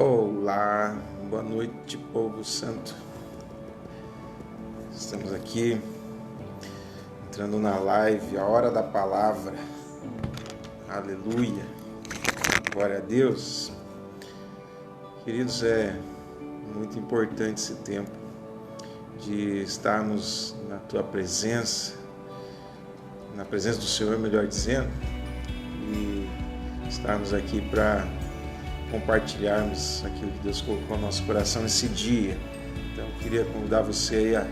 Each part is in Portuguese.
Olá, boa noite, povo santo. Estamos aqui entrando na live, a hora da palavra. Aleluia, glória a Deus. Queridos, é muito importante esse tempo de estarmos na tua presença, na presença do Senhor, melhor dizendo, e estarmos aqui para compartilharmos aquilo que Deus colocou no nosso coração nesse dia. Então eu queria convidar você a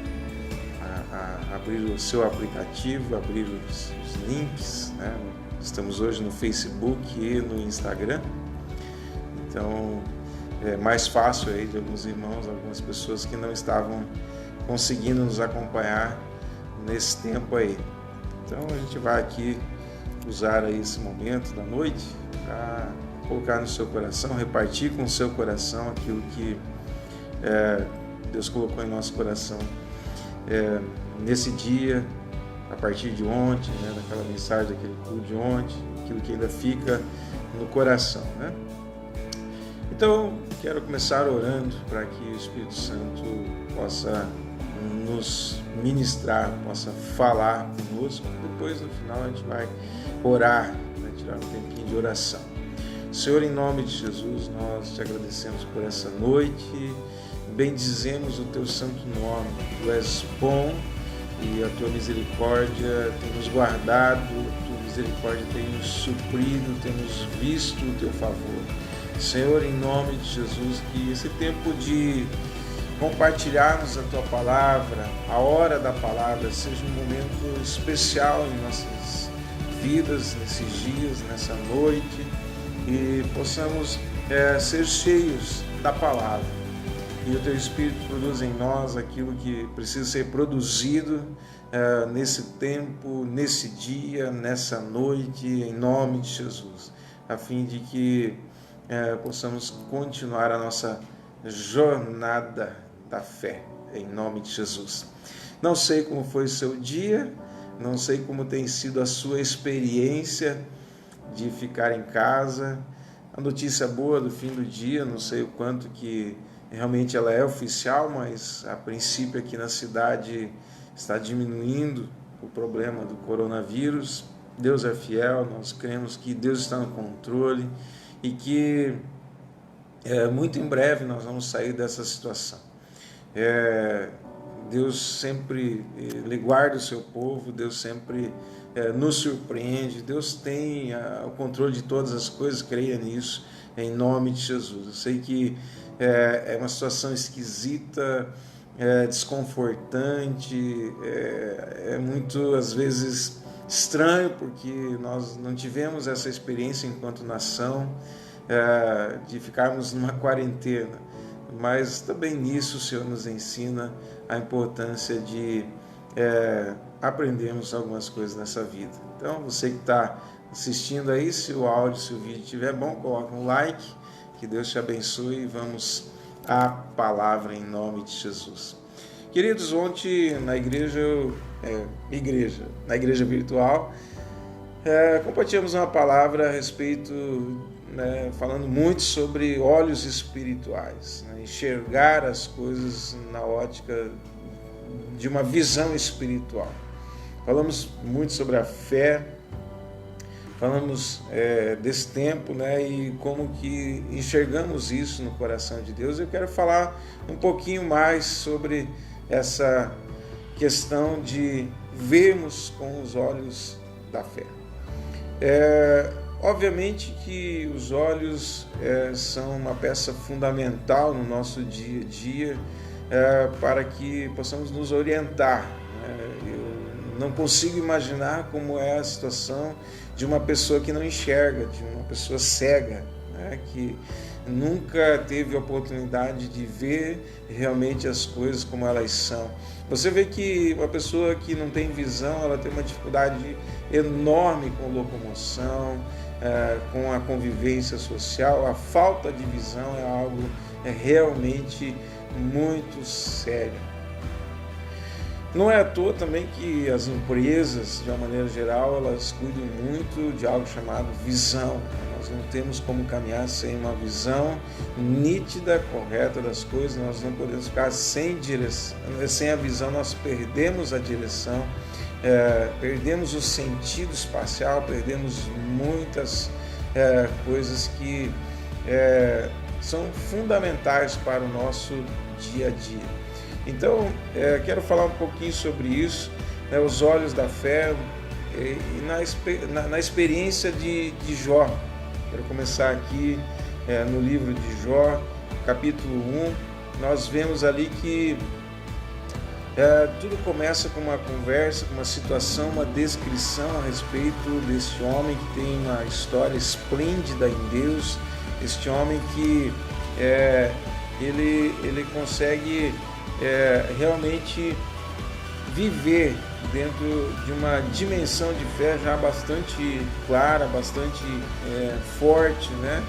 abrir o seu aplicativo, abrir os links, né? Estamos hoje no Facebook e no Instagram, então é mais fácil aí de alguns irmãos, algumas pessoas que não estavam conseguindo nos acompanhar nesse tempo aí. Então a gente vai aqui usar aí esse momento da noite para colocar no seu coração, repartir com o seu coração aquilo que Deus colocou em nosso coração nesse dia, a partir de ontem, né, daquela mensagem, daquele culto de ontem, aquilo que ainda fica no coração, né? Então, quero começar orando para que o Espírito Santo possa nos ministrar, possa falar conosco. Depois, no final, a gente vai orar, vai tirar um tempinho de oração. Senhor, em nome de Jesus, nós te agradecemos por essa noite, bendizemos o teu santo nome. Tu és bom e a tua misericórdia tem nos guardado, a tua misericórdia tem nos suprido, temos visto o teu favor. Senhor, em nome de Jesus, que esse tempo de compartilharmos a tua palavra, a hora da palavra, seja um momento especial em nossas vidas, nesses dias, nessa noite, e possamos ser cheios da palavra, e o teu Espírito produz em nós aquilo que precisa ser produzido nesse tempo, nesse dia, nessa noite, em nome de Jesus, a fim de que possamos continuar a nossa jornada da fé, em nome de Jesus. Não sei como foi o seu dia, não sei como tem sido a sua experiência de ficar em casa. A notícia boa do fim do dia, não sei o quanto que realmente ela é oficial, mas a princípio aqui na cidade está diminuindo o problema do coronavírus. Deus é fiel, nós cremos que Deus está no controle e que muito em breve nós vamos sair dessa situação. Deus sempre Ele guarda o seu povo, Deus sempre nos surpreende, Deus tem o controle de todas as coisas, creia nisso, em nome de Jesus. Eu sei que é uma situação esquisita, desconfortante, é muito, às vezes, estranho, porque nós não tivemos essa experiência enquanto nação, de ficarmos numa quarentena, mas também nisso o Senhor nos ensina a importância de aprendermos algumas coisas nessa vida. Então, você que está assistindo aí, se o áudio, se o vídeo estiver bom, coloca um like, que Deus te abençoe, e vamos à palavra em nome de Jesus. Queridos, ontem na igreja virtual, compartilhamos uma palavra a respeito, falando muito sobre olhos espirituais, enxergar as coisas na ótica de uma visão espiritual. Falamos muito sobre a fé, falamos desse tempo, e como que enxergamos isso no coração de Deus. Eu quero falar um pouquinho mais sobre essa questão de vermos com os olhos da fé. Obviamente que os olhos são uma peça fundamental no nosso dia a dia, para que possamos nos orientar. Eu não consigo imaginar como é a situação de uma pessoa que não enxerga, de uma pessoa cega, que nunca teve a oportunidade de ver realmente as coisas como elas são. Você vê que uma pessoa que não tem visão, ela tem uma dificuldade enorme com locomoção, com a convivência social. A falta de visão é algo realmente muito sério. Não é à toa também que as empresas, de uma maneira geral, elas cuidam muito de algo chamado visão. Nós Nós não temos como caminhar sem uma visão nítida, correta das coisas. Nós não podemos ficar sem direção, sem a visão. Nós perdemos a direção, perdemos o sentido espacial, perdemos muitas coisas que são fundamentais para o nosso dia a dia. Então, quero falar um pouquinho sobre isso, os olhos da fé, e na experiência de Jó. Quero começar aqui no livro de Jó, capítulo 1. Nós vemos ali que tudo começa com uma conversa, com uma situação, uma descrição a respeito deste homem que tem uma história esplêndida em Deus, este homem que ele consegue realmente viver dentro de uma dimensão de fé já bastante clara, bastante forte, né?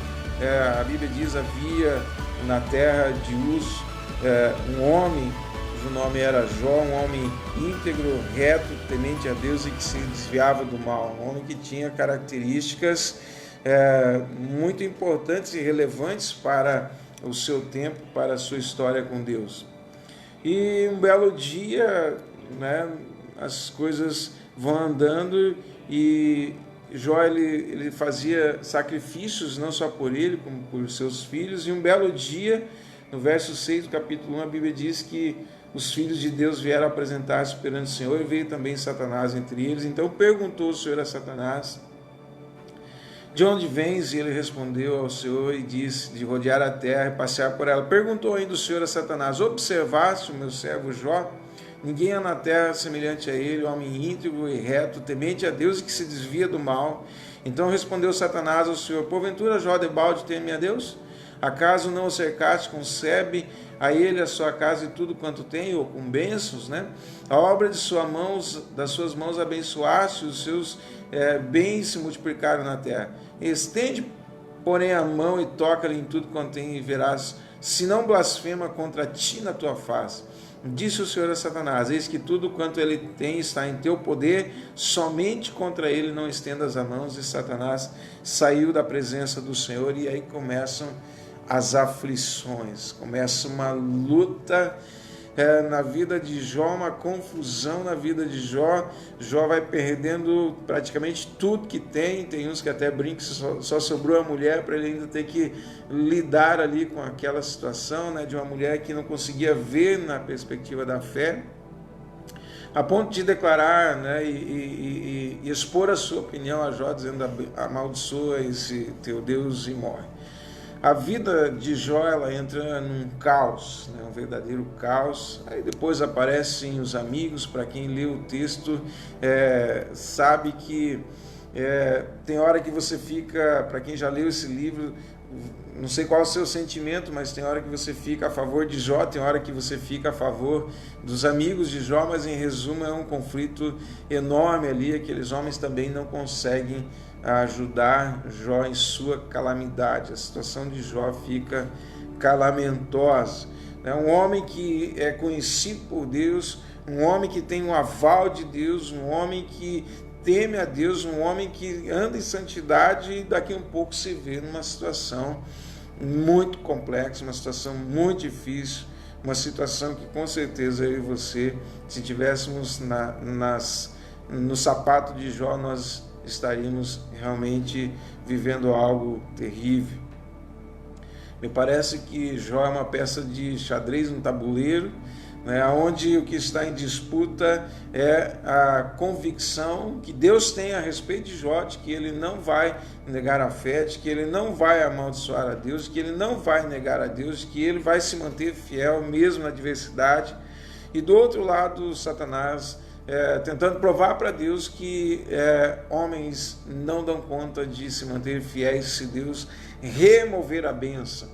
A Bíblia diz: havia na terra de Uz um homem cujo nome era Jó, um homem íntegro, reto, temente a Deus e que se desviava do mal, um homem que tinha características muito importantes e relevantes para o seu tempo, para a sua história com Deus. E um belo dia, né, as coisas vão andando e Jó ele fazia sacrifícios não só por ele, como por seus filhos. E um belo dia, no verso 6 do capítulo 1, a Bíblia diz que os filhos de Deus vieram apresentar-se perante o Senhor, e veio também Satanás entre eles. Então perguntou o Senhor a Satanás: de onde vens? E ele respondeu ao Senhor e disse: de rodear a terra e passear por ela. Perguntou ainda o Senhor a Satanás: observaste o meu servo Jó? Ninguém há na terra semelhante a ele, homem íntegro e reto, temente a Deus e que se desvia do mal. Então respondeu Satanás ao Senhor: porventura Jó debalde teme a Deus? Acaso não o cercaste, concebe a ele a sua casa e tudo quanto tem, ou com bênçãos, né? A obra de das suas mãos abençoaste, os seus bens se multiplicaram na terra. Estende, porém, a mão e toca-lhe em tudo quanto tem, e verás se não blasfema contra ti na tua face. Disse o Senhor a Satanás: eis que tudo quanto ele tem está em teu poder, somente contra ele não estendas as mãos. E Satanás saiu da presença do Senhor. E aí começam as aflições, começa uma luta na vida de Jó, uma confusão na vida de Jó. Jó vai perdendo praticamente tudo que tem uns que até brincam que só sobrou a mulher, para ele ainda ter que lidar ali com aquela situação, né, de uma mulher que não conseguia ver na perspectiva da fé, a ponto de declarar, né, e expor a sua opinião a Jó, dizendo: amaldiçoa esse teu Deus e morre. A vida de Jó, ela entra num caos, né? Um verdadeiro caos. Aí depois aparecem os amigos. Para quem lê o texto sabe que tem hora que você fica, para quem já leu esse livro, não sei qual é o seu sentimento, mas tem hora que você fica a favor de Jó, tem hora que você fica a favor dos amigos de Jó, mas em resumo é um conflito enorme ali. Aqueles homens também não conseguem ajudar Jó em sua calamidade. A situação de Jó fica calamitosa. É um homem que é conhecido por Deus, um homem que tem um aval de Deus, um homem que teme a Deus, um homem que anda em santidade, e daqui a um pouco se vê numa situação muito complexa, uma situação muito difícil, uma situação que com certeza eu e você, se tivéssemos no sapato de Jó, nós estaríamos realmente vivendo algo terrível. Me parece que Jó é uma peça de xadrez no tabuleiro, né, onde o que está em disputa é a convicção que Deus tem a respeito de Jó, de que ele não vai negar a fé, de que ele não vai amaldiçoar a Deus, de que ele não vai negar a Deus, de que ele vai se manter fiel mesmo na adversidade. E do outro lado, Satanás tentando provar para Deus que homens não dão conta de se manter fiéis se Deus remover a bênção.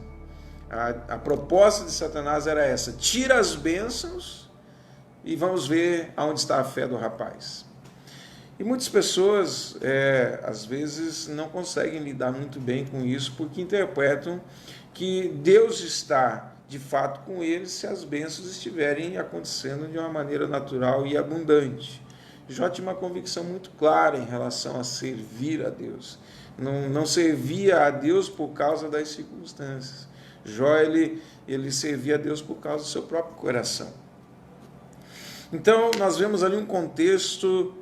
A proposta de Satanás era essa: tira as bênçãos e vamos ver aonde está a fé do rapaz. E muitas pessoas, às vezes, não conseguem lidar muito bem com isso, porque interpretam que Deus está de fato com eles se as bênçãos estiverem acontecendo de uma maneira natural e abundante. Jó tinha uma convicção muito clara em relação a servir a Deus. Não servia a Deus por causa das circunstâncias. Jó, ele servia a Deus por causa do seu próprio coração. Então, nós vemos ali um contexto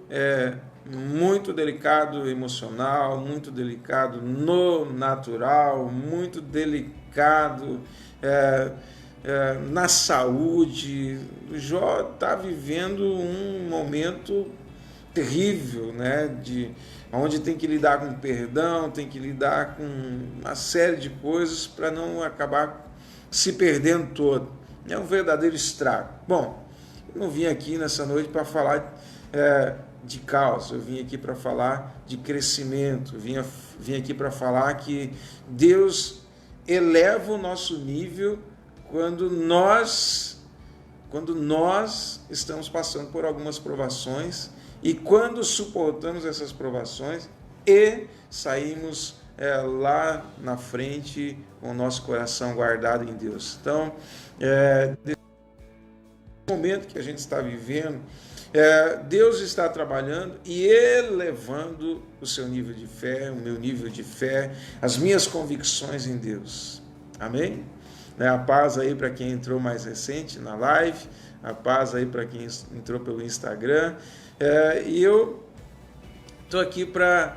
muito delicado emocional, muito delicado no natural, muito delicado na saúde. Jó está vivendo um momento terrível, né? Onde tem que lidar com perdão, tem que lidar com uma série de coisas para não acabar se perdendo todo. É um verdadeiro estrago. Bom, eu não vim aqui nessa noite para falar de caos, eu vim aqui para falar de crescimento, vim aqui para falar que Deus eleva o nosso nível quando nós estamos passando por algumas provações e quando suportamos essas provações e saímos lá na frente com o nosso coração guardado em Deus. Então, nesse momento que a gente está vivendo, Deus está trabalhando e elevando o seu nível de fé, o meu nível de fé, as minhas convicções em Deus. Amém? A paz aí para quem entrou mais recente na live, a paz aí para quem entrou pelo Instagram. E eu estou aqui para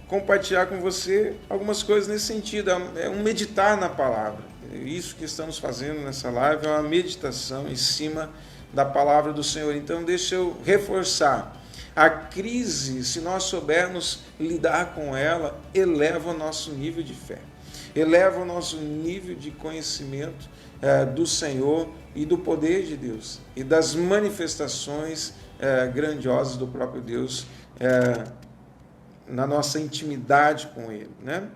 compartilhar com você algumas coisas nesse sentido, um meditar na palavra. Isso que estamos fazendo nessa live é uma meditação em cima da palavra do Senhor. Então deixa eu reforçar. A crise, se nós soubermos lidar com ela, eleva o nosso nível de fé, eleva o nosso nível de conhecimento do Senhor e do poder de Deus e das manifestações grandiosas do próprio Deus na nossa intimidade com Ele, né?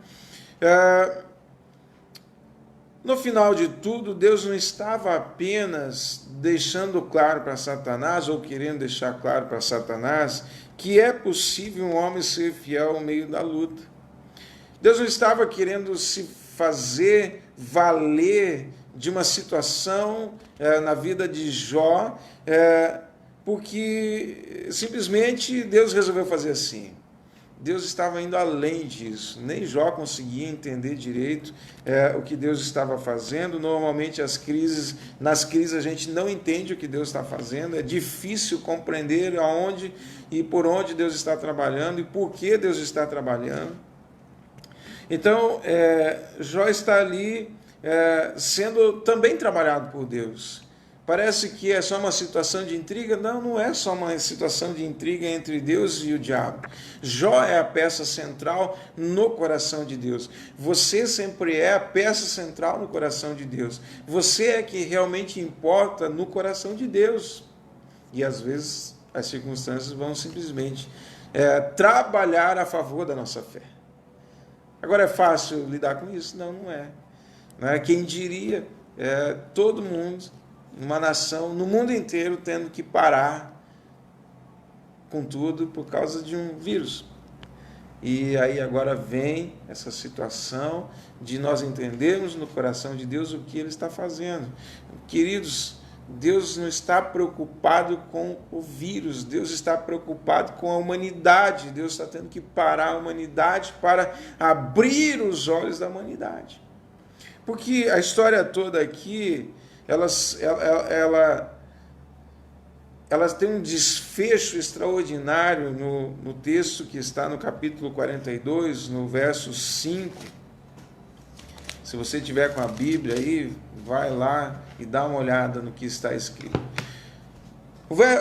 No final de tudo, Deus não estava apenas deixando claro para Satanás, ou querendo deixar claro para Satanás, que é possível um homem ser fiel ao meio da luta. Deus não estava querendo se fazer valer de uma situação na vida de Jó, porque simplesmente Deus resolveu fazer assim. Deus estava indo além disso. Nem Jó conseguia entender direito o que Deus estava fazendo. Normalmente nas crises a gente não entende o que Deus está fazendo. É difícil compreender aonde e por onde Deus está trabalhando e por que Deus está trabalhando. Então, Jó está ali sendo também trabalhado por Deus. Parece que é só uma situação de intriga. Não, não é só uma situação de intriga entre Deus e o diabo. Jó é a peça central no coração de Deus. Você sempre é a peça central no coração de Deus. Você é que realmente importa no coração de Deus. E às vezes as circunstâncias vão simplesmente trabalhar a favor da nossa fé. Agora é fácil lidar com isso? Não, não é. Não é? Quem diria todo mundo, uma nação, no mundo inteiro, tendo que parar com tudo por causa de um vírus. E aí agora vem essa situação de nós entendermos no coração de Deus o que Ele está fazendo. Queridos, Deus não está preocupado com o vírus, Deus está preocupado com a humanidade. Deus está tendo que parar a humanidade para abrir os olhos da humanidade. Porque a história toda aqui, elas têm um desfecho extraordinário no texto que está no capítulo 42, no verso 5. Se você tiver com a Bíblia aí, vai lá e dá uma olhada no que está escrito.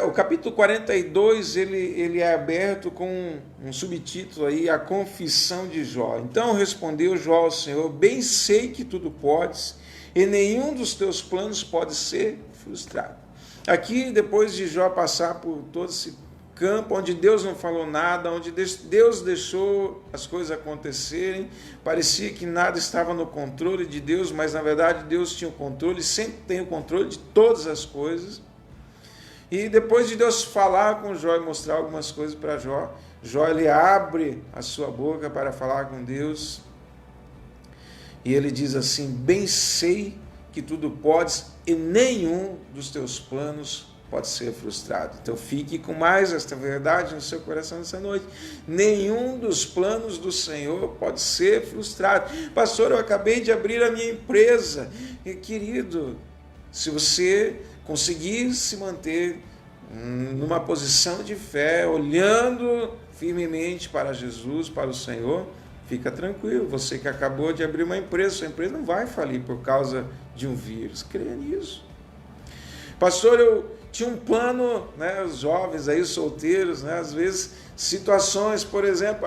O capítulo 42, ele é aberto com um subtítulo aí, a confissão de Jó. Então respondeu Jó ao Senhor: bem sei que tudo podes, e nenhum dos teus planos pode ser frustrado. Aqui, depois de Jó passar por todo esse campo, onde Deus não falou nada, onde Deus deixou as coisas acontecerem, parecia que nada estava no controle de Deus, mas na verdade Deus tinha o controle, sempre tem o controle de todas as coisas. E depois de Deus falar com Jó e mostrar algumas coisas para Jó, Jó ele abre a sua boca para falar com Deus. E ele diz assim: bem sei que tudo podes e nenhum dos teus planos pode ser frustrado. Então fique com mais esta verdade no seu coração nessa noite. Nenhum dos planos do Senhor pode ser frustrado. Pastor, eu acabei de abrir a minha empresa. E, querido, se você conseguir se manter numa posição de fé, olhando firmemente para Jesus, para o Senhor, fica tranquilo. Você que acabou de abrir uma empresa, sua empresa não vai falir por causa de um vírus. Creia nisso. Pastor, eu tinha um plano, né, os jovens aí, os solteiros, né, às vezes situações, por exemplo,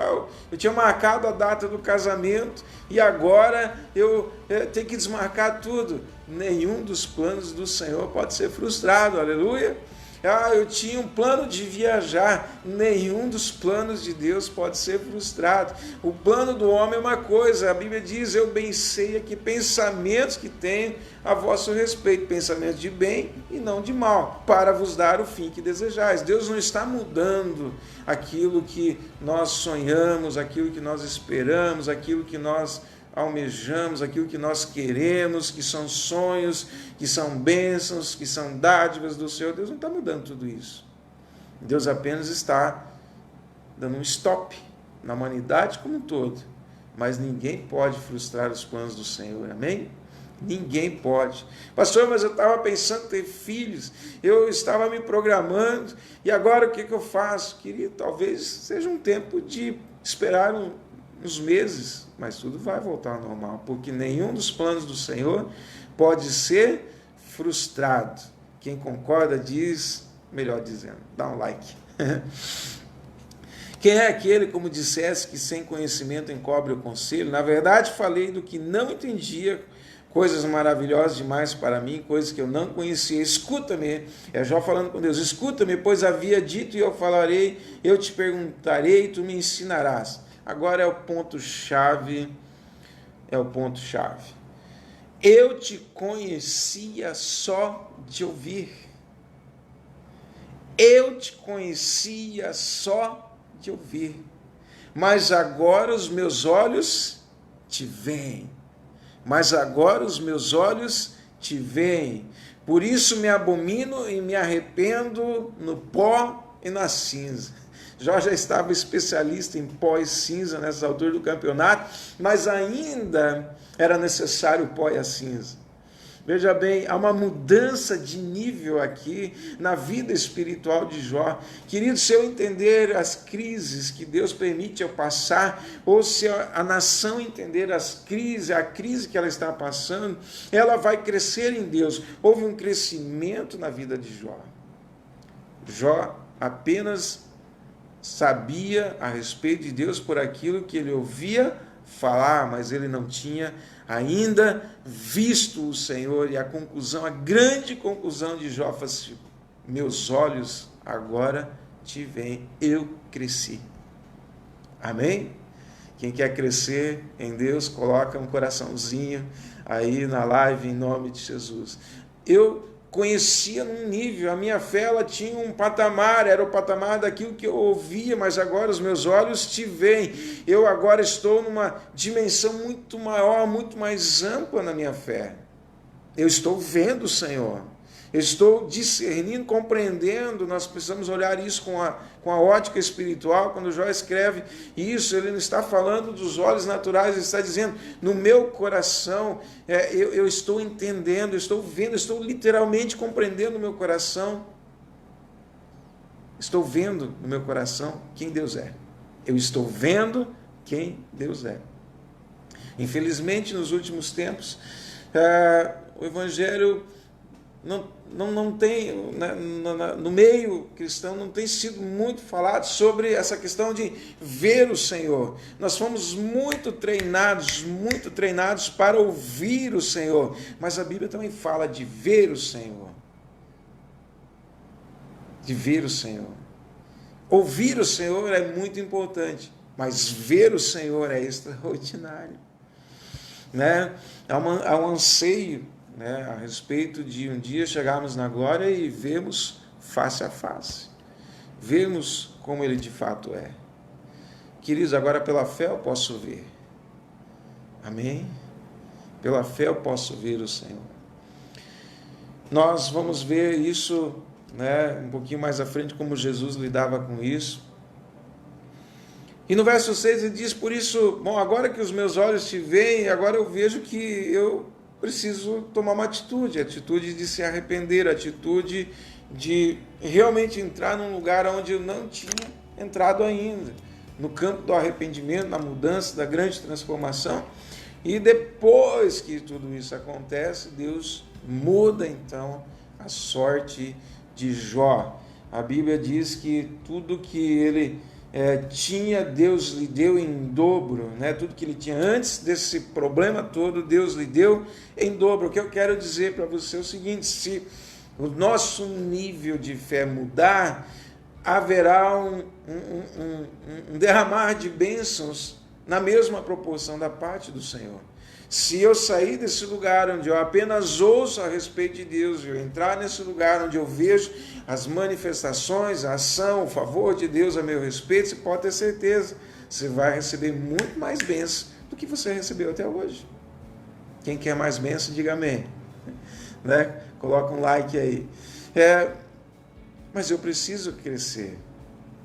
eu tinha marcado a data do casamento e agora eu tenho que desmarcar tudo. Nenhum dos planos do Senhor pode ser frustrado, aleluia. Eu tinha um plano de viajar, nenhum dos planos de Deus pode ser frustrado. O plano do homem é uma coisa, a Bíblia diz, eu bem sei que pensamentos que tenho a vosso respeito, pensamentos de bem e não de mal, para vos dar o fim que desejais. Deus não está mudando aquilo que nós sonhamos, aquilo que nós esperamos, aquilo que nós almejamos, aquilo que nós queremos, que são sonhos, que são bênçãos, que são dádivas do Senhor. Deus não está mudando tudo isso. Deus apenas está dando um stop na humanidade como um todo. Mas ninguém pode frustrar os planos do Senhor, amém? Ninguém pode. Pastor, mas eu estava pensando em ter filhos, eu estava me programando, e agora o que eu faço? Querido, talvez seja um tempo de esperar uns meses, mas tudo vai voltar ao normal, porque nenhum dos planos do Senhor pode ser frustrado. Quem concorda diz, melhor dizendo, dá um like. Quem é aquele, como dissesse, que sem conhecimento encobre o conselho? Na verdade, falei do que não entendia, coisas maravilhosas demais para mim, coisas que eu não conhecia. Escuta-me, é Jó falando com Deus, escuta-me, pois havia dito e eu falarei, eu te perguntarei e tu me ensinarás. Agora é o ponto-chave, Eu te conhecia só de ouvir. Eu te conhecia só de ouvir. Mas agora os meus olhos te veem. Por isso me abomino e me arrependo no pó e na cinza. Jó já estava especialista em pó e cinza nessa altura do campeonato, mas ainda era necessário o pó e a cinza. Veja bem, há uma mudança de nível aqui na vida espiritual de Jó. Querido, se eu entender as crises que Deus permite eu passar, ou se a nação entender a crise que ela está passando, ela vai crescer em Deus. Houve um crescimento na vida de Jó. Jó apenas sabia a respeito de Deus por aquilo que ele ouvia falar, mas ele não tinha ainda visto o Senhor. E a grande conclusão de Jó foi assim: meus olhos agora te veem, eu cresci. Amém? Quem quer crescer em Deus, coloca um coraçãozinho aí na live em nome de Jesus. Eu conhecia num nível, a minha fé ela tinha um patamar, era o patamar daquilo que eu ouvia, mas agora os meus olhos te veem. Eu agora estou numa dimensão muito maior, muito mais ampla na minha fé. Eu estou vendo o Senhor. Eu estou discernindo, compreendendo. Nós precisamos olhar isso com a ótica espiritual. Quando Jó escreve isso, ele não está falando dos olhos naturais, ele está dizendo, no meu coração, eu estou entendendo, eu estou vendo, eu estou literalmente compreendendo no meu coração. Estou vendo no meu coração quem Deus é. Eu estou vendo quem Deus é. Infelizmente, nos últimos tempos, o Evangelho não tem, no meio cristão, não tem sido muito falado sobre essa questão de ver o Senhor. Nós fomos muito treinados para ouvir o Senhor, mas a Bíblia também fala de ver o Senhor. De ver o Senhor. Ouvir o Senhor é muito importante, mas ver o Senhor é extraordinário. Né? Há um anseio, né, a respeito de um dia chegarmos na glória e vermos face a face, vermos como Ele de fato é. Queridos, agora pela fé eu posso ver, amém? Pela fé eu posso ver o Senhor. Nós vamos ver isso né, um pouquinho mais à frente, como Jesus lidava com isso. E no verso 6 ele diz: por isso, bom, agora que os meus olhos te veem, agora eu vejo que eu preciso tomar uma atitude, a atitude de se arrepender, a atitude de realmente entrar num lugar onde eu não tinha entrado ainda, no campo do arrependimento, na mudança, da grande transformação. E depois que tudo isso acontece, Deus muda então a sorte de Jó. A Bíblia diz que tudo que ele tinha, Deus lhe deu em dobro, né? Tudo que ele tinha antes desse problema todo, Deus lhe deu em dobro. O que eu quero dizer para você é o seguinte: se o nosso nível de fé mudar, haverá um derramar de bênçãos na mesma proporção da parte do Senhor. Se eu sair desse lugar onde eu apenas ouço a respeito de Deus, e eu entrar nesse lugar onde eu vejo as manifestações, a ação, o favor de Deus a meu respeito, você pode ter certeza, você vai receber muito mais bênçãos do que você recebeu até hoje. Quem quer mais bênção, diga amém. Né? Coloca um like aí. Mas eu preciso crescer.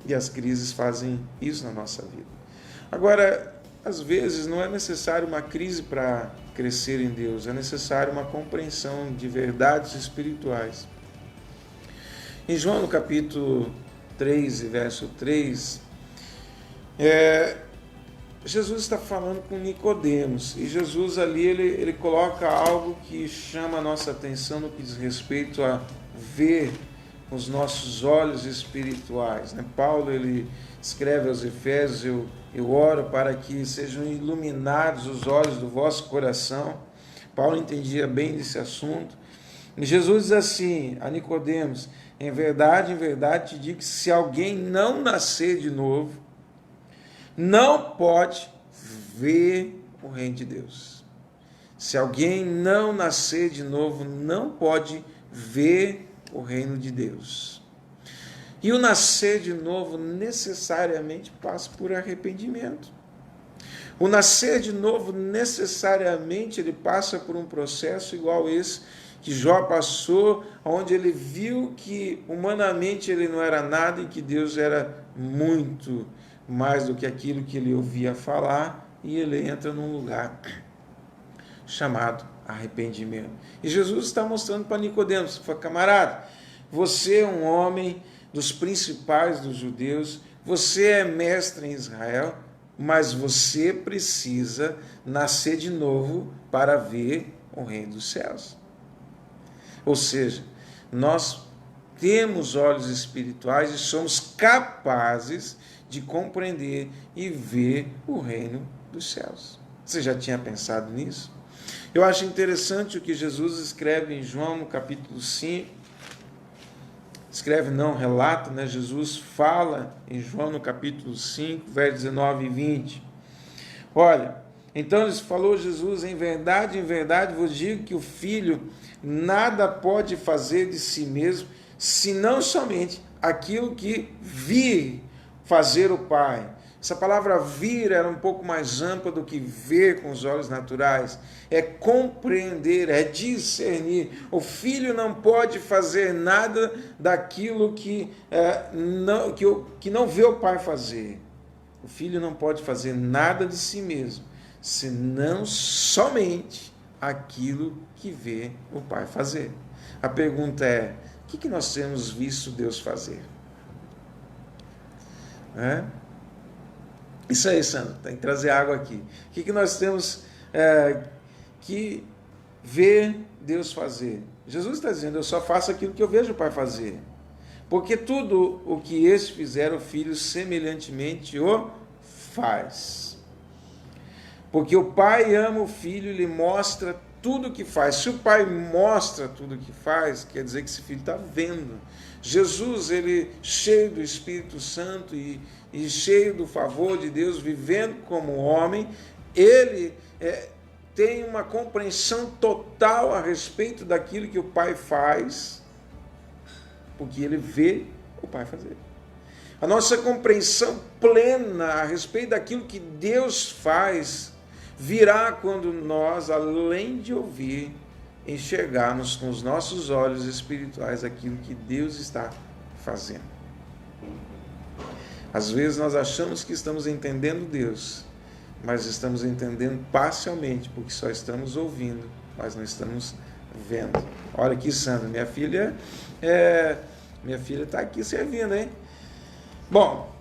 E as crises fazem isso na nossa vida. Agora, às vezes não é necessário uma crise para crescer em Deus, é necessário uma compreensão de verdades espirituais. Em João, no capítulo 3, verso 3, Jesus está falando com Nicodemos, e Jesus ali ele coloca algo que chama a nossa atenção no que diz respeito a ver com os nossos olhos espirituais, né? Paulo ele escreve aos Efésios: eu oro para que sejam iluminados os olhos do vosso coração. Paulo entendia bem desse assunto. E Jesus diz assim a Nicodemos: em verdade te digo que se alguém não nascer de novo, não pode ver o reino de Deus. Se alguém não nascer de novo, não pode ver o reino de Deus. E o nascer de novo necessariamente passa por arrependimento. O nascer de novo necessariamente ele passa por um processo igual esse que Jó passou, onde ele viu que humanamente ele não era nada e que Deus era muito mais do que aquilo que ele ouvia falar, e ele entra num lugar chamado arrependimento. E Jesus está mostrando para Nicodemos: fala, camarada, você é um homem dos principais dos judeus, você é mestre em Israel, mas você precisa nascer de novo para ver o reino dos céus. Ou seja, nós temos olhos espirituais e somos capazes de compreender e ver o reino dos céus. Você já tinha pensado nisso? Eu acho interessante o que Jesus escreve em João, no capítulo 5. Relata, né? Jesus fala em João, no capítulo 5, versos 19 e 20. Olha, então lhes falou Jesus: em verdade vos digo que o Filho nada pode fazer de si mesmo, senão somente aquilo que vir fazer o Pai. Essa palavra vir era um pouco mais ampla do que ver com os olhos naturais. É compreender, é discernir. O filho não pode fazer nada daquilo que não vê o pai fazer. O filho não pode fazer nada de si mesmo, senão somente aquilo que vê o pai fazer. A pergunta é: o que nós temos visto Deus fazer? Isso aí, Sandro, tem que trazer água aqui. O que nós temos que ver Deus fazer? Jesus está dizendo: eu só faço aquilo que eu vejo o Pai fazer. Porque tudo o que estes fizeram, o Filho semelhantemente o faz. Porque o Pai ama o Filho e lhe mostra tudo o que faz. Se o Pai mostra tudo o que faz, quer dizer que esse Filho está vendo. Jesus, ele cheio do Espírito Santo e cheio do favor de Deus, vivendo como homem, ele tem uma compreensão total a respeito daquilo que o Pai faz, porque ele vê o Pai fazer. A nossa compreensão plena a respeito daquilo que Deus faz virá quando nós, além de ouvir, enxergarmos com os nossos olhos espirituais aquilo que Deus está fazendo. Às vezes nós achamos que estamos entendendo Deus, mas estamos entendendo parcialmente, porque só estamos ouvindo, mas não estamos vendo. Olha aqui, Sandra, minha filha está aqui servindo, hein? Bom,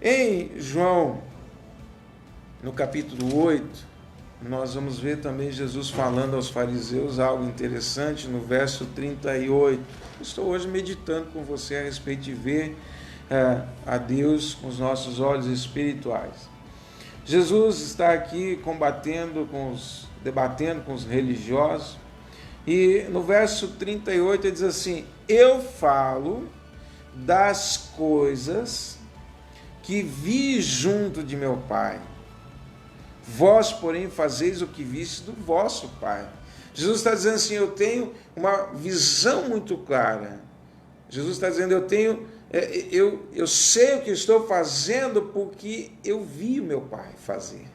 em João, no capítulo 8, nós vamos ver também Jesus falando aos fariseus algo interessante no verso 38. Estou hoje meditando com você a respeito de ver a Deus com os nossos olhos espirituais. Jesus está aqui debatendo com os religiosos, e no verso 38 ele diz assim: eu falo das coisas que vi junto de meu Pai, vós, porém, fazeis o que vistes do vosso pai. Jesus está dizendo assim, eu tenho uma visão muito clara. Jesus está dizendo, eu sei o que estou fazendo porque eu vi o meu Pai fazer.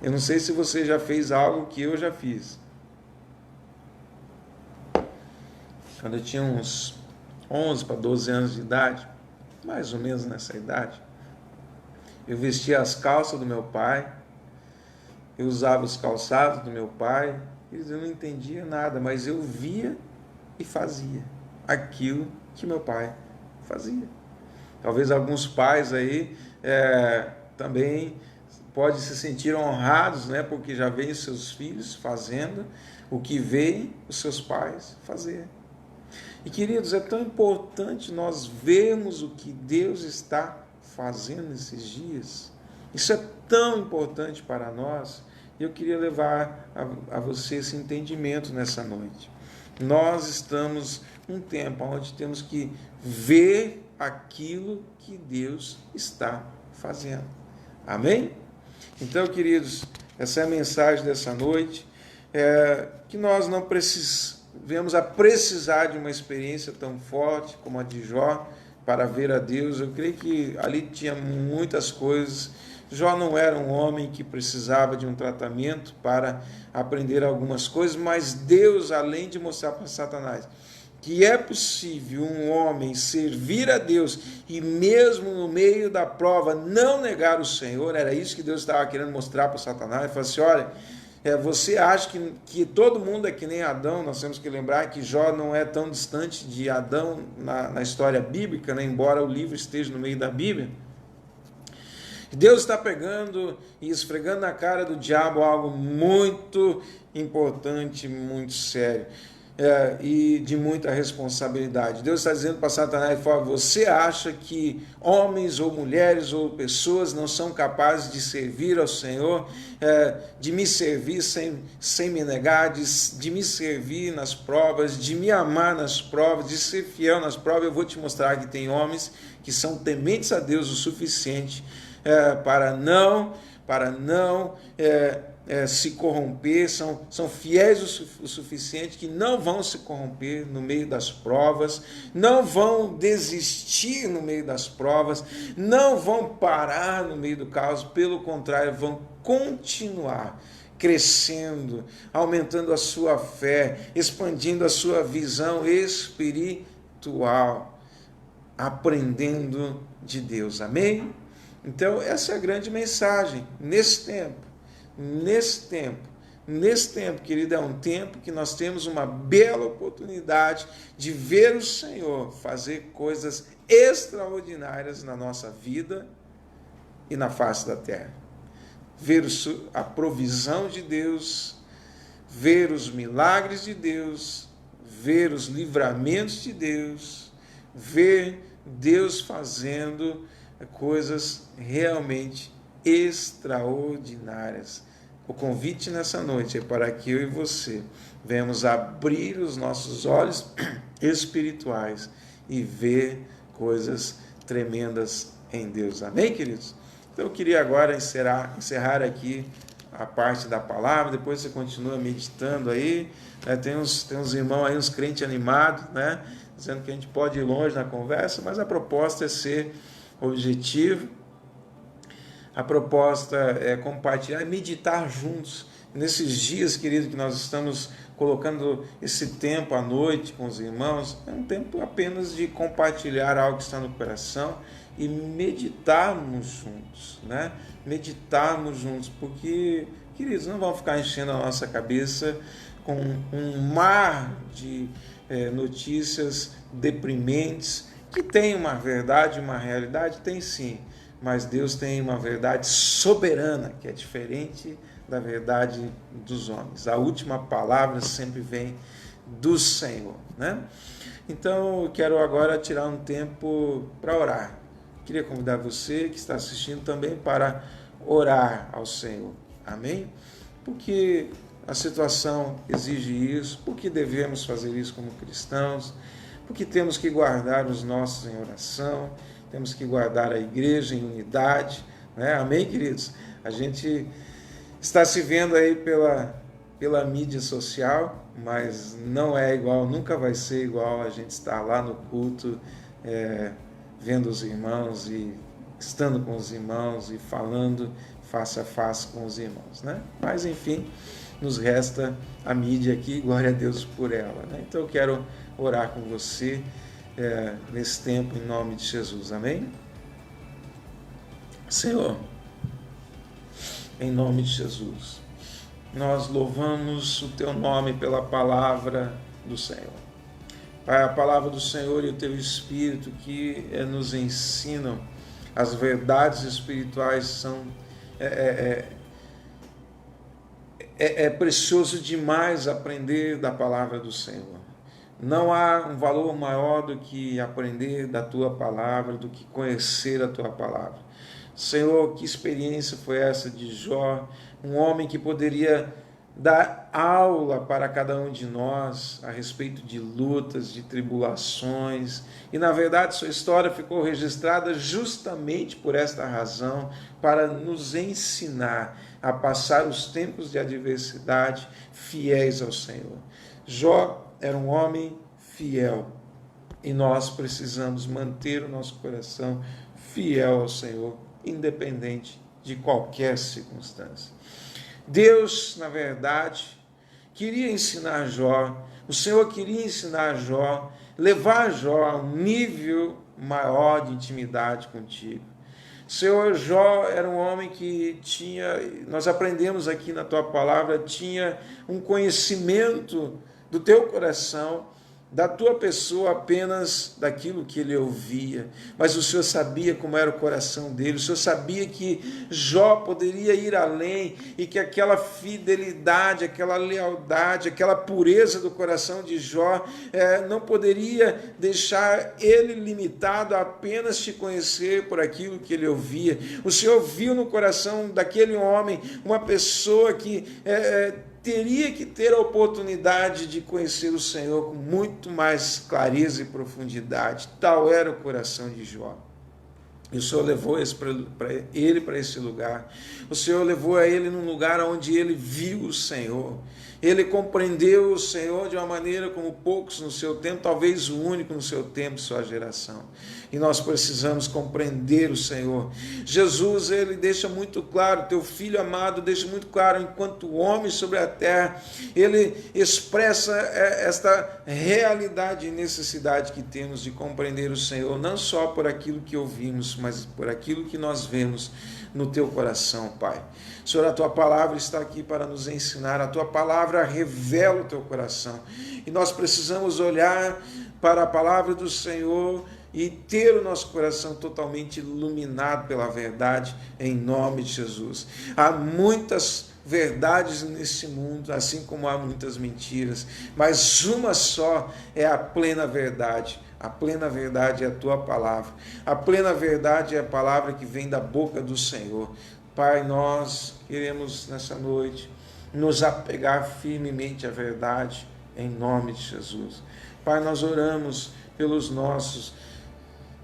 Eu não sei se você já fez algo que eu já fiz. Quando eu tinha uns 11 para 12 anos de idade, mais ou menos nessa idade, eu vestia as calças do meu pai, eu usava os calçados do meu pai, eu não entendia nada, mas eu via e fazia aquilo que meu pai fazia. Talvez alguns pais aí também podem se sentir honrados, né, porque já veem seus filhos fazendo o que veem os seus pais fazer. E queridos, é tão importante nós vermos o que Deus está fazendo nesses dias. Isso é tão importante para nós. E eu queria levar a você esse entendimento nessa noite. Nós estamos num tempo onde temos que ver aquilo que Deus está fazendo. Amém? Então, queridos, essa é a mensagem dessa noite. Que nós não venhamos a precisar de uma experiência tão forte como a de Jó para ver a Deus. Eu creio que ali tinha muitas coisas. Jó não era um homem que precisava de um tratamento para aprender algumas coisas, mas Deus, além de mostrar para Satanás que é possível um homem servir a Deus e mesmo no meio da prova não negar o Senhor, era isso que Deus estava querendo mostrar para Satanás. Ele falou assim, olha, você acha que todo mundo é que nem Adão? Nós temos que lembrar que Jó não é tão distante de Adão na história bíblica, né? Embora o livro esteja no meio da Bíblia. Deus está pegando e esfregando na cara do diabo algo muito importante, muito sério, e de muita responsabilidade. Deus está dizendo para Satanás, você acha que homens ou mulheres ou pessoas não são capazes de servir ao Senhor, de me servir sem me negar, de me servir nas provas, de me amar nas provas, de ser fiel nas provas? Eu vou te mostrar que tem homens que são tementes a Deus o suficiente para não se corromper, são fiéis o suficiente, que não vão se corromper no meio das provas, não vão desistir no meio das provas, não vão parar no meio do caos, pelo contrário, vão continuar crescendo, aumentando a sua fé, expandindo a sua visão espiritual, aprendendo de Deus. Amém? Então, essa é a grande mensagem nesse tempo. Nesse tempo, querido, é um tempo que nós temos uma bela oportunidade de ver o Senhor fazer coisas extraordinárias na nossa vida e na face da terra. Ver a provisão de Deus, ver os milagres de Deus, ver os livramentos de Deus, ver Deus fazendo coisas realmente extraordinárias. O convite nessa noite é para que eu e você venhamos abrir os nossos olhos espirituais e ver coisas tremendas em Deus. Amém, queridos? Então eu queria agora encerrar aqui a parte da palavra, depois você continua meditando aí, né? Tem uns irmãos aí, uns crentes animados, né? Dizendo que a gente pode ir longe na conversa, mas a proposta é ser objetivo. A proposta é compartilhar, meditar juntos. nesses dias, querido, que nós estamos colocando esse tempo à noite com os irmãos, é um tempo apenas de compartilhar algo que está no coração e meditarmos juntos, né? Meditarmos juntos, porque, queridos, não vamos ficar enchendo a nossa cabeça com um mar de notícias deprimentes, que tem uma verdade, uma realidade, tem sim, mas Deus tem uma verdade soberana, que é diferente da verdade dos homens. A última palavra sempre vem do Senhor, né? Então, eu quero agora tirar um tempo para orar. Queria convidar você que está assistindo também para orar ao Senhor. Amém? Porque a situação exige isso, porque devemos fazer isso como cristãos, porque temos que guardar os nossos em oração, temos que guardar a igreja em unidade, né? Amém, queridos? A gente está se vendo aí pela mídia social, mas não é igual, nunca vai ser igual a gente estar lá no culto, vendo os irmãos e estando com os irmãos e falando face a face com os irmãos, né? Mas, enfim, nos resta a mídia aqui, glória a Deus por ela, né? Então eu quero orar com você nesse tempo, em nome de Jesus, amém? Senhor, em nome de Jesus, nós louvamos o Teu nome pela palavra do Senhor. Pai, a palavra do Senhor e o Teu Espírito que nos ensinam as verdades espirituais são... É precioso demais aprender da palavra do Senhor. Não há um valor maior do que aprender da Tua palavra, do que conhecer a Tua palavra. Senhor, que experiência foi essa de Jó, um homem que poderia dar aula para cada um de nós a respeito de lutas, de tribulações, e na verdade sua história ficou registrada justamente por esta razão, para nos ensinar a passar os tempos de adversidade fiéis ao Senhor. Jó era um homem fiel, e nós precisamos manter o nosso coração fiel ao Senhor, independente de qualquer circunstância. Deus, na verdade, queria ensinar Jó, o Senhor queria ensinar Jó, levar Jó a um nível maior de intimidade contigo. Senhor, Jó era um homem que tinha, nós aprendemos aqui na Tua palavra, tinha um conhecimento do Teu coração, da Tua pessoa, apenas daquilo que ele ouvia, mas o Senhor sabia como era o coração dele, o Senhor sabia que Jó poderia ir além, e que aquela fidelidade, aquela lealdade, aquela pureza do coração de Jó não poderia deixar ele limitado a apenas te conhecer por aquilo que ele ouvia. O Senhor viu no coração daquele homem uma pessoa que teria que ter a oportunidade de conhecer o Senhor com muito mais clareza e profundidade. Tal era o coração de Jó. E o Senhor levou ele para esse lugar. O Senhor levou a ele num lugar onde ele viu o Senhor. Ele compreendeu o Senhor de uma maneira como poucos no seu tempo, talvez o único no seu tempo, sua geração. E nós precisamos compreender o Senhor. Jesus, ele deixa muito claro, teu Filho amado deixa muito claro, enquanto homem sobre a terra, ele expressa esta realidade e necessidade que temos de compreender o Senhor, não só por aquilo que ouvimos, mas por aquilo que nós vemos no teu coração, Pai. Senhor, a tua palavra está aqui para nos ensinar, a tua palavra revela o teu coração, e nós precisamos olhar para a palavra do Senhor e ter o nosso coração totalmente iluminado pela verdade, em nome de Jesus. Há muitas verdades nesse mundo, assim como há muitas mentiras, mas uma só é a plena verdade. A plena verdade é a tua palavra. A plena verdade é a palavra que vem da boca do Senhor. Pai, nós queremos nessa noite nos apegar firmemente à verdade, em nome de Jesus. Pai, nós oramos pelos nossos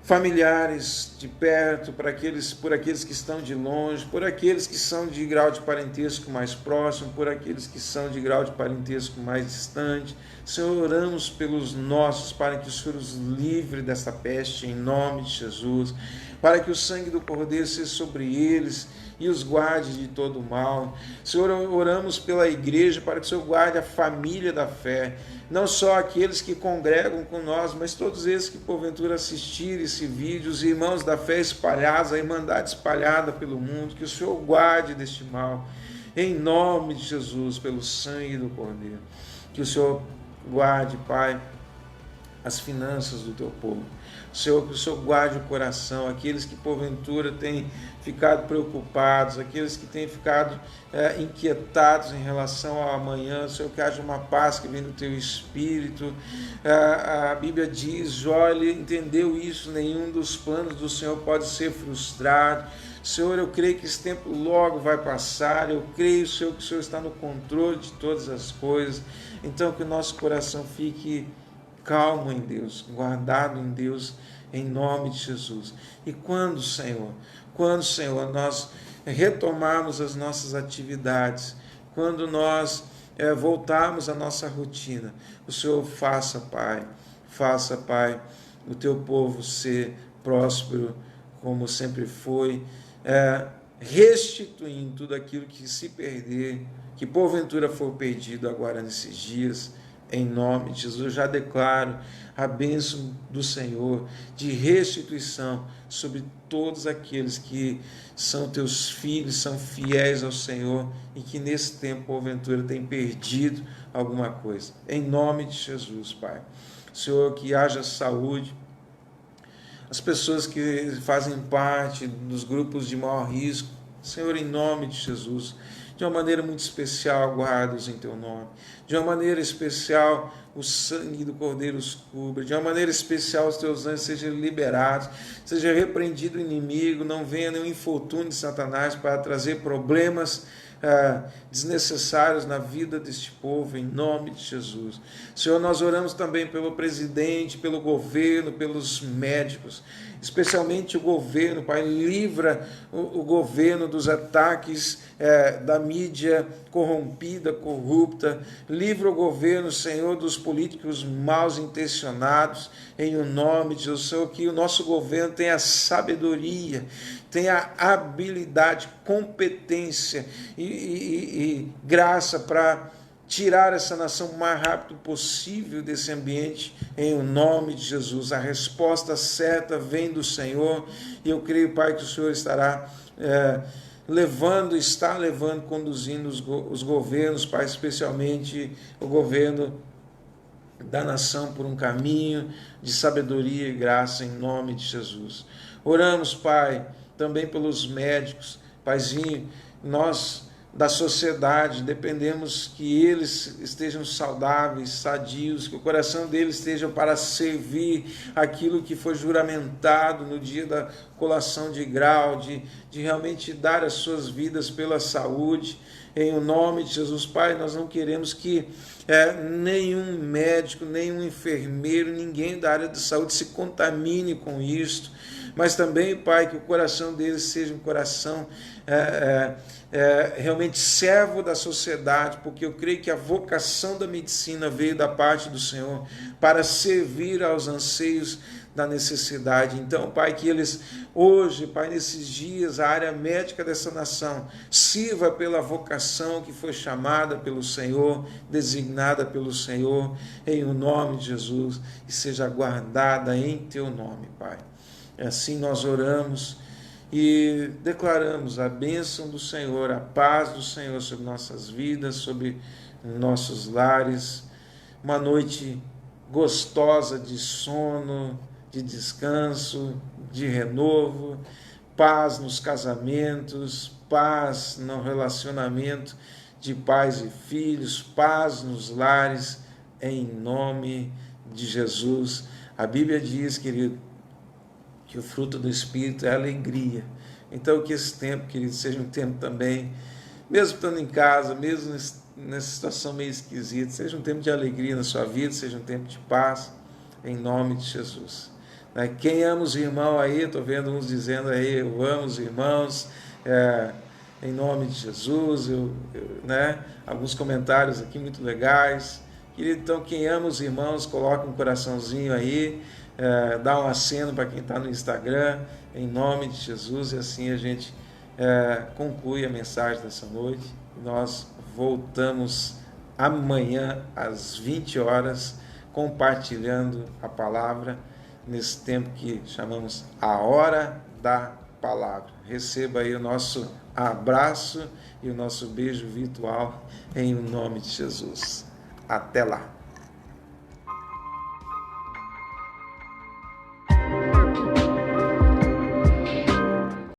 familiares de perto, por aqueles que estão de longe, por aqueles que são de grau de parentesco mais próximo, por aqueles que são de grau de parentesco mais distante. Senhor, oramos pelos nossos, para que o Senhor os livre dessa peste, em nome de Jesus, para que o sangue do Cordeiro seja sobre eles e os guarde de todo o mal. Senhor, oramos pela igreja, para que o Senhor guarde a família da fé, não só aqueles que congregam com nós, mas todos esses que porventura assistirem esse vídeo, os irmãos da fé espalhados, a irmandade espalhada pelo mundo, que o Senhor guarde deste mal, em nome de Jesus, pelo sangue do Cordeiro. Que o Senhor guarde, Pai, as finanças do teu povo. Senhor, que o Senhor guarde o coração, aqueles que porventura têm ficado preocupados, aqueles que têm ficado inquietados em relação ao amanhã. Senhor, que haja uma paz que vem do teu Espírito. A Bíblia diz, Jó, ele entendeu isso, nenhum dos planos do Senhor pode ser frustrado. Senhor, eu creio que esse tempo logo vai passar, eu creio, Senhor, que o Senhor está no controle de todas as coisas. Então, que o nosso coração fique calmo em Deus, guardado em Deus, em nome de Jesus. E quando, Senhor, nós retomarmos as nossas atividades, quando nós voltarmos à nossa rotina, o Senhor faça, Pai, o teu povo ser próspero, como sempre foi, restituindo tudo aquilo que se perder, que porventura for perdido agora nesses dias. Em nome de Jesus, eu já declaro a bênção do Senhor de restituição sobre todos aqueles que são teus filhos, são fiéis ao Senhor e que nesse tempo, porventura, têm perdido alguma coisa. Em nome de Jesus, Pai. Senhor, que haja saúde. As pessoas que fazem parte dos grupos de maior risco, Senhor, em nome de Jesus, de uma maneira muito especial, guarda-os em teu nome. De uma maneira especial, o sangue do Cordeiro os cubra. De uma maneira especial, os teus anjos sejam liberados. Seja repreendido o inimigo, não venha nenhum infortúnio de Satanás para trazer problemas desnecessários na vida deste povo, em nome de Jesus. Senhor, nós oramos também pelo presidente, pelo governo, pelos médicos, especialmente o governo, Pai, livra o governo dos ataques da mídia corrompida, corrupta, livra o governo, Senhor, dos políticos mal intencionados, em o nome de Jesus. Senhor, que o nosso governo tenha sabedoria, tenha habilidade, competência e graça para tirar essa nação o mais rápido possível desse ambiente, em o nome de Jesus. A resposta certa vem do Senhor, e eu creio, Pai, que o Senhor está conduzindo os governos, Pai, especialmente o governo da nação, por um caminho de sabedoria e graça, em nome de Jesus. Oramos, Pai, também pelos médicos, Paizinho, nós da sociedade dependemos que eles estejam saudáveis, sadios, que o coração deles esteja para servir aquilo que foi juramentado no dia da colação de grau, de realmente dar as suas vidas pela saúde, em o nome de Jesus. Pai, nós não queremos que nenhum médico, nenhum enfermeiro, ninguém da área de saúde se contamine com isto, mas também, Pai, que o coração deles seja um coração realmente servo da sociedade, porque eu creio que a vocação da medicina veio da parte do Senhor para servir aos anseios da necessidade. Então, Pai, que eles hoje, Pai, nesses dias, a área médica dessa nação sirva pela vocação que foi chamada pelo Senhor, designada pelo Senhor, em o nome de Jesus, e seja guardada em teu nome, Pai. Assim nós oramos e declaramos a bênção do Senhor, a paz do Senhor sobre nossas vidas, sobre nossos lares, uma noite gostosa de sono, de descanso, de renovo, paz nos casamentos, paz no relacionamento de pais e filhos, paz nos lares, em nome de Jesus. A Bíblia diz, querido, que o fruto do Espírito é alegria. Então, que esse tempo, querido, seja um tempo também, mesmo estando em casa, mesmo nessa situação meio esquisita, seja um tempo de alegria na sua vida, seja um tempo de paz, em nome de Jesus. Né? Quem ama os irmãos aí, estou vendo uns dizendo aí, eu amo os irmãos, em nome de Jesus, né? Alguns comentários aqui muito legais. Querido, então quem ama os irmãos, coloca um coraçãozinho aí, dá um aceno para quem está no Instagram, em nome de Jesus, e assim a gente conclui a mensagem dessa noite. Nós voltamos amanhã às 20 horas, compartilhando a palavra, nesse tempo que chamamos a Hora da Palavra. Receba aí o nosso abraço e o nosso beijo virtual em nome de Jesus. Até lá!